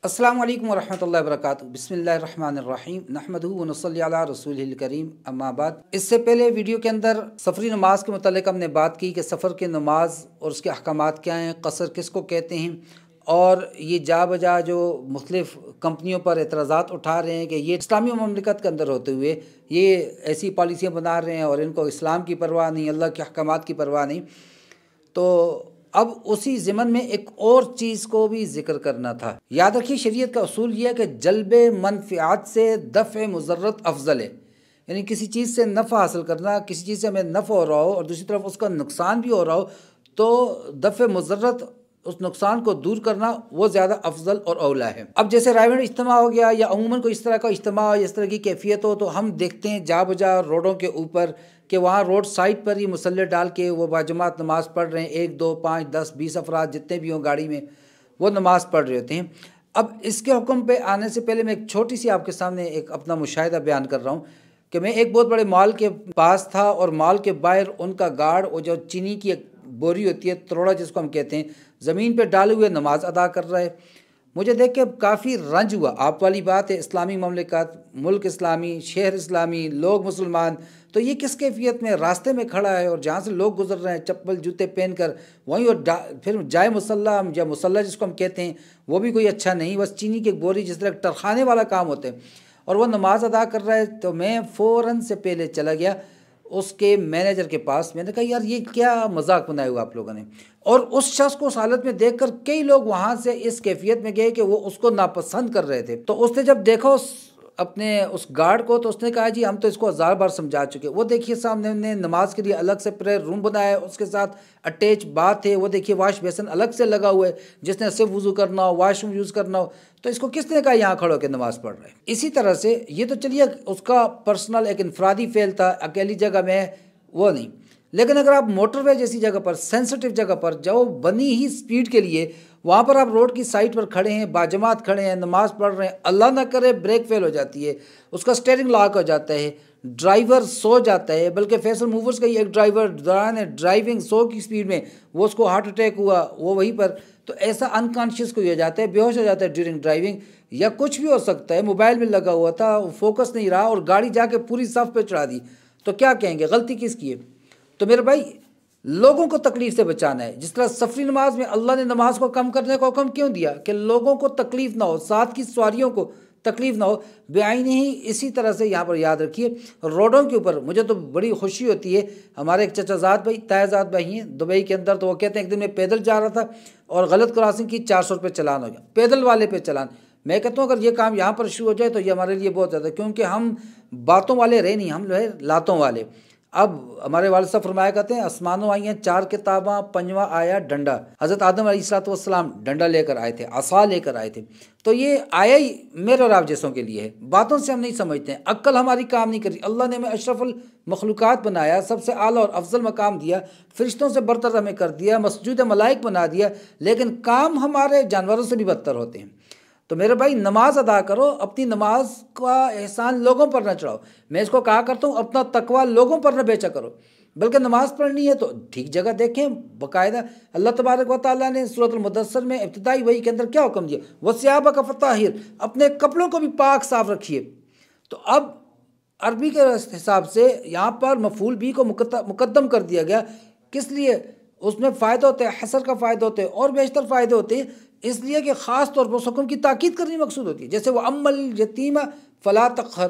السلام علیکم ورحمۃ اللہ وبرکاتہ۔ بسم اللہ الرحمن الرحیم، نحمدہ ونصلی علی رسولہ الکریم، اما بعد۔ اس سے پہلے ویڈیو کے اندر سفری نماز کے متعلق ہم نے بات کی کہ سفر کی نماز اور اس کے احکامات کیا ہیں، قصر کس کو کہتے ہیں، اور یہ جا بجا جو مختلف کمپنیوں پر اعتراضات اٹھا رہے ہیں کہ یہ اسلامی مملکت کے اندر ہوتے ہوئے یہ ایسی پالیسیاں بنا رہے ہیں اور ان کو اسلام کی پرواہ نہیں، اللہ کے احکامات کی پرواہ نہیں، تو اب اسی ضمن میں ایک اور چیز کو بھی ذکر کرنا تھا۔ یاد رکھیے، شریعت کا اصول یہ ہے کہ جلب منفعات سے دفع مضرت افضل ہے، یعنی کسی چیز سے نفع حاصل کرنا، کسی چیز سے ہمیں نفع ہو رہا ہو اور دوسری طرف اس کا نقصان بھی ہو رہا ہو، تو دفع مضرت، اس نقصان کو دور کرنا، وہ زیادہ افضل اور اولا ہے۔ اب جیسے رائے بریلی اجتماع ہو گیا یا عموماً کوئی اس طرح کا اجتماع ہو، اس طرح کی کیفیت ہو، تو ہم دیکھتے ہیں جا بجا روڈوں کے اوپر کہ وہاں روڈ سائڈ پر ہی مصلی ڈال کے وہ باجماعت نماز پڑھ رہے ہیں، 1 2 5 10 20 افراد جتنے بھی ہوں گاڑی میں، وہ نماز پڑھ رہے ہوتے ہیں۔ اب اس کے حکم پہ آنے سے پہلے میں ایک چھوٹی سی آپ کے سامنے ایک اپنا مشاہدہ بیان کر رہا ہوں کہ میں ایک بہت بڑے مال کے پاس تھا، اور مال کے باہر ان کا گارڈ، وہ جو چینی کی ایک بوری ہوتی ہے، تروڑا جس کو ہم کہتے ہیں، زمین پہ ڈالے ہوئے نماز ادا کر رہا ہے۔ مجھے دیکھ کے کافی رنج ہوا۔ آپ والی بات ہے، اسلامی مملکت، ملک اسلامی، شہر اسلامی، لوگ مسلمان، تو یہ کس کیفیت میں راستے میں کھڑا ہے اور جہاں سے لوگ گزر رہے ہیں چپل جوتے پہن کر، وہیں وہ پھر جائے مصلیٰ یا مصلیٰ جس کو ہم کہتے ہیں، وہ بھی کوئی اچھا نہیں، بس چینی کی بوری جس طرح ٹرخانے والا کام ہوتا ہے، اور وہ نماز ادا کر رہا ہے۔ تو میں فوراً سے پہلے چلا گیا اس کے مینیجر کے پاس، میں نے کہا یار یہ کیا مذاق بنایا ہوا آپ لوگوں نے، اور اس شخص کو اس حالت میں دیکھ کر کئی لوگ وہاں سے اس کیفیت میں گئے کہ وہ اس کو ناپسند کر رہے تھے۔ تو اس نے جب دیکھا اپنے اس گارڈ کو، تو اس نے کہا جی ہم تو اس کو 1000 بار سمجھا چکے، وہ دیکھیے سامنے ہم نے نماز کے لیے الگ سے پریئر روم بنایا ہے، اس کے ساتھ اٹیچ باتھ ہے، وہ دیکھیے واش بیسن الگ سے لگا ہوا ہے، جس نے صرف وضو کرنا ہو، واش روم یوز کرنا ہو، تو اس کو کس نے کہا یہاں کھڑو کے نماز پڑھ رہے ہیں۔ اسی طرح سے یہ تو چلیے اس کا پرسنل ایک انفرادی فعل تھا، اکیلی جگہ میں وہ نہیں، لیکن اگر آپ موٹر وے جیسی جگہ پر، سینسٹیو جگہ پر، جو بنی ہی سپیڈ کے لیے، وہاں پر آپ روڈ کی سائٹ پر کھڑے ہیں، باجماعت کھڑے ہیں، نماز پڑھ رہے ہیں، اللہ نہ کرے بریک فیل ہو جاتی ہے، اس کا سٹیئرنگ لاک ہو جاتا ہے، ڈرائیور سو جاتا ہے، بلکہ فیصل موورز کا ہی ایک ڈرائیور دوران ڈرائیونگ 100 کی سپیڈ میں، وہ اس کو ہارٹ اٹیک ہوا، وہ وہیں پر، تو ایسا انکانشیس کوئی ہو جاتا ہے، بے ہوش ہو جاتا ہے ڈیورنگ ڈرائیونگ، یا کچھ بھی ہو سکتا ہے، موبائل میں لگا ہوا تھا، فوکس نہیں رہا اور گاڑی جا کے پوری صف پہ چڑھا دی، تو کیا کہیں گے، غلطی کس کی ہے؟ تو میرے بھائی، لوگوں کو تکلیف سے بچانا ہے۔ جس طرح سفری نماز میں اللہ نے نماز کو کم کرنے کا حکم کیوں دیا؟ کہ لوگوں کو تکلیف نہ ہو، ساتھ کی سواریوں کو تکلیف نہ ہو، بعین ہی اسی طرح سے یہاں پر یاد رکھیے، روڈوں کے اوپر مجھے تو بڑی خوشی ہوتی ہے، ہمارے ایک چچا زاد بھائی، تایا زاد بھائی ہیں دبئی کے اندر، تو وہ کہتے ہیں ایک دن میں پیدل جا رہا تھا اور غلط کراسنگ کی، 400 روپے چلان ہو گیا، پیدل والے پہ چلان۔ میں کہتا ہوں اگر یہ کام یہاں پر شروع ہو جائے تو یہ ہمارے لیے بہت زیادہ، کیونکہ ہم باتوں والے رہے نہیں، ہم جو ہے لاتوں والے۔ اب ہمارے والد صاحب فرمایا کرتے ہیں، آسمانوں آئی ہیں 4 کتاباں، 5واں آیا ڈنڈا۔ حضرت آدم علیہ السلام ڈنڈا لے کر آئے تھے، عصا لے کر آئے تھے، تو یہ آیا ہی میرے اور آپ جیسوں کے لیے ہے، باتوں سے ہم نہیں سمجھتے ہیں، عقل ہماری کام نہیں کری۔ اللہ نے ہمیں اشرف المخلوقات بنایا، سب سے اعلیٰ اور افضل مقام دیا، فرشتوں سے برتر ہمیں کر دیا، مسجود ملائک بنا دیا، لیکن کام ہمارے جانوروں سے بھی بدتر ہوتے ہیں۔ تو میرے بھائی، نماز ادا کرو، اپنی نماز کا احسان لوگوں پر نہ چڑھاؤ۔ میں اس کو کہا کرتا ہوں، اپنا تقویٰ لوگوں پر نہ بیچا کرو، بلکہ نماز پڑھنی ہے تو ٹھیک جگہ دیکھیں، باقاعدہ اللہ تبارک و تعالیٰ نے سورۃ المدثر میں ابتدائی وحی کے اندر کیا حکم دیا؟ وَثِيَابَكَ فَطَهِّرْ، اپنے کپڑوں کو بھی پاک صاف رکھیے۔ تو اب عربی کے حساب سے یہاں پر مفعول بھی کو مقدم کر دیا گیا، کس لیے؟ اس میں فائدہ ہوتے ہیں، حصر کا فائدہ ہوتے ہیں، اور بیشتر فائدے ہوتے ہیں، اس لیے کہ خاص طور پر اس حکم کی تاکید کرنی مقصود ہوتی ہے۔ جیسے وہ امل یتیم فلا تقہر،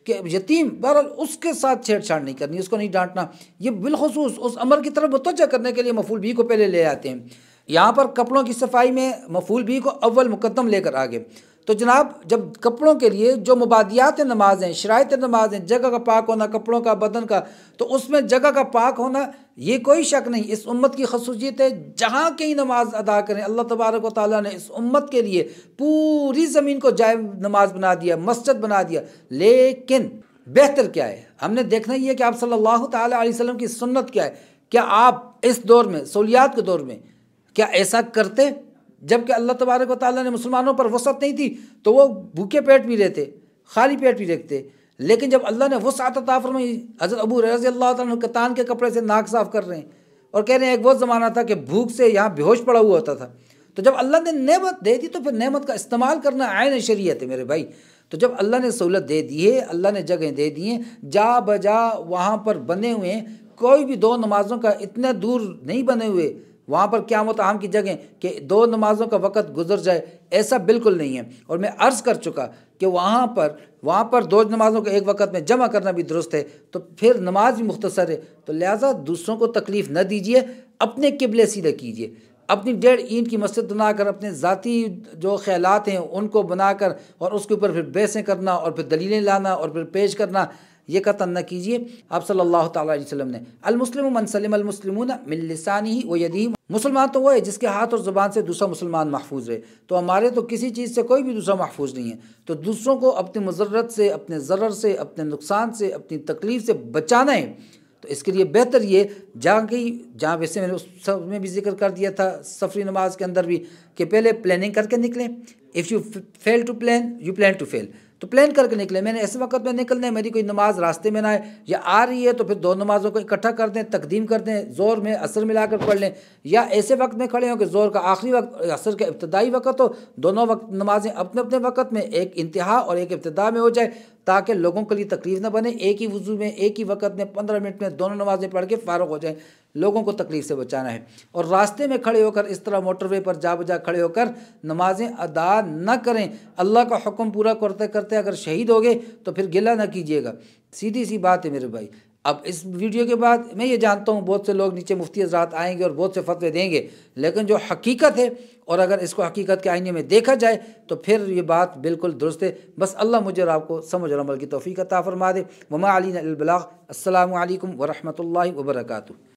کہ یتیم بہرحال اس کے ساتھ چھیڑ چھاڑ نہیں کرنی، اس کو نہیں ڈانٹنا، یہ بالخصوص اس امر کی طرف متوجہ کرنے کے لیے مفعول بھی کو پہلے لے آتے ہیں۔ یہاں پر کپڑوں کی صفائی میں مفعول بھی کو اول مقدم لے کر آگے۔ تو جناب، جب کپڑوں کے لیے جو مبادیات نماز ہیں، شرائط نماز ہیں، جگہ کا پاک ہونا، کپڑوں کا، بدن کا، تو اس میں جگہ کا پاک ہونا، یہ کوئی شک نہیں، اس امت کی خصوصیت ہے، جہاں کہیں نماز ادا کریں، اللہ تبارک و تعالیٰ نے اس امت کے لیے پوری زمین کو جائے نماز بنا دیا، مسجد بنا دیا۔ لیکن بہتر کیا ہے؟ ہم نے دیکھنا یہ ہے کہ آپ صلی اللہ تعالیٰ علیہ وسلم کی سنت کیا ہے۔ کیا آپ اس دور میں، سہولیات کے دور میں، کیا ایسا کرتے؟ جب کہ اللہ تبارک و تعالیٰ نے مسلمانوں پر وسعت نہیں تھی تو وہ بھوکے پیٹ بھی رہتے، خالی پیٹ بھی رکھتے، لیکن جب اللہ نے وسعت عطا فرمائی، حضرت ابو رضی اللہ تعالیٰ کتان کے کپڑے سے ناک صاف کر رہے ہیں، اور کہہ رہے ہیں ایک وہ زمانہ تھا کہ بھوک سے یہاں بے ہوش پڑا ہوا ہوتا تھا، تو جب اللہ نے نعمت دے دی تو پھر نعمت کا استعمال کرنا عین شریعت ہے میرے بھائی۔ تو جب اللہ نے سہولت دے دی ہے، اللہ نے جگہیں دے دی ہیں، جا بجا وہاں پر بنے ہوئے ہیں، کوئی بھی دو نمازوں کا اتنا دور نہیں بنے ہوئے وہاں پر قیامت عام کی جگہیں کہ دو نمازوں کا وقت گزر جائے، ایسا بالکل نہیں ہے۔ اور میں عرض کر چکا کہ وہاں پر دو نمازوں کو ایک وقت میں جمع کرنا بھی درست ہے، تو پھر نماز بھی مختصر ہے، تو لہٰذا دوسروں کو تکلیف نہ دیجیے، اپنے قبلے سیدھے کیجیے۔ اپنی 1.5 اینٹ کی مسجد بنا کر اپنے ذاتی جو خیالات ہیں ان کو بنا کر اور اس کے اوپر پھر بحثیں کرنا اور پھر دلیلیں لانا اور پھر پیش کرنا، یہ قطعاً نہ کیجیے۔ آپ صلی اللہ تعالیٰ علیہ وسلم نے المسلم من سلم المسلمون من لسانہ و یدہ، مسلمان تو وہ ہے جس کے ہاتھ اور زبان سے دوسرا مسلمان محفوظ ہے، تو ہمارے تو کسی چیز سے کوئی بھی دوسرا محفوظ نہیں ہے، تو دوسروں کو اپنی مضرت سے، اپنے ضرر سے، اپنے نقصان سے، اپنی تکلیف سے بچانا ہے۔ تو اس کے لیے بہتر یہ جہاں ویسے میں نے اس سب میں بھی ذکر کر دیا تھا سفری نماز کے اندر بھی کہ پہلے پلاننگ کر کے نکلیں۔ If you fail to plan you plan to fail, تو پلان کر کے نکلیں، میں نے ایسے وقت میں نکلنا ہے، میری کوئی نماز راستے میں نہ آئے یا آ رہی ہے تو پھر دو نمازوں کو اکٹھا کر دیں، تقدیم کر دیں، زور میں عصر ملا کر پڑھ لیں، یا ایسے وقت میں کھڑے ہوں کہ زور کا آخری وقت عصر کا ابتدائی وقت ہو، دونوں وقت نمازیں اپنے اپنے وقت میں ایک انتہا اور ایک ابتدا میں ہو جائے تاکہ لوگوں کے لیے تکلیف نہ بنے، ایک ہی وضو میں ایک ہی وقت میں 15 منٹ میں دونوں نمازیں پڑھ کے فارغ ہو جائیں، لوگوں کو تکلیف سے بچانا ہے۔ اور راستے میں کھڑے ہو کر اس طرح موٹر وے پر جا بجا کھڑے ہو کر نمازیں ادا نہ کریں، اللہ کا حکم پورا کرتے کرتے اگر شہید ہو گئے تو پھر گلہ نہ کیجیے گا، سیدھی سی بات ہے میرے بھائی۔ اب اس ویڈیو کے بعد میں یہ جانتا ہوں بہت سے لوگ نیچے مفتی حضرات آئیں گے اور بہت سے فتوے دیں گے، لیکن جو حقیقت ہے اور اگر اس کو حقیقت کے آئینے میں دیکھا جائے تو پھر یہ بات بالکل درست ہے۔ بس اللہ مجھے اور آپ کو سمجھ اور عمل کی توفیق عطا فرما دے۔ وما علینا الا البلاغ۔ السلام علیکم ورحمۃ اللہ وبرکاتہ۔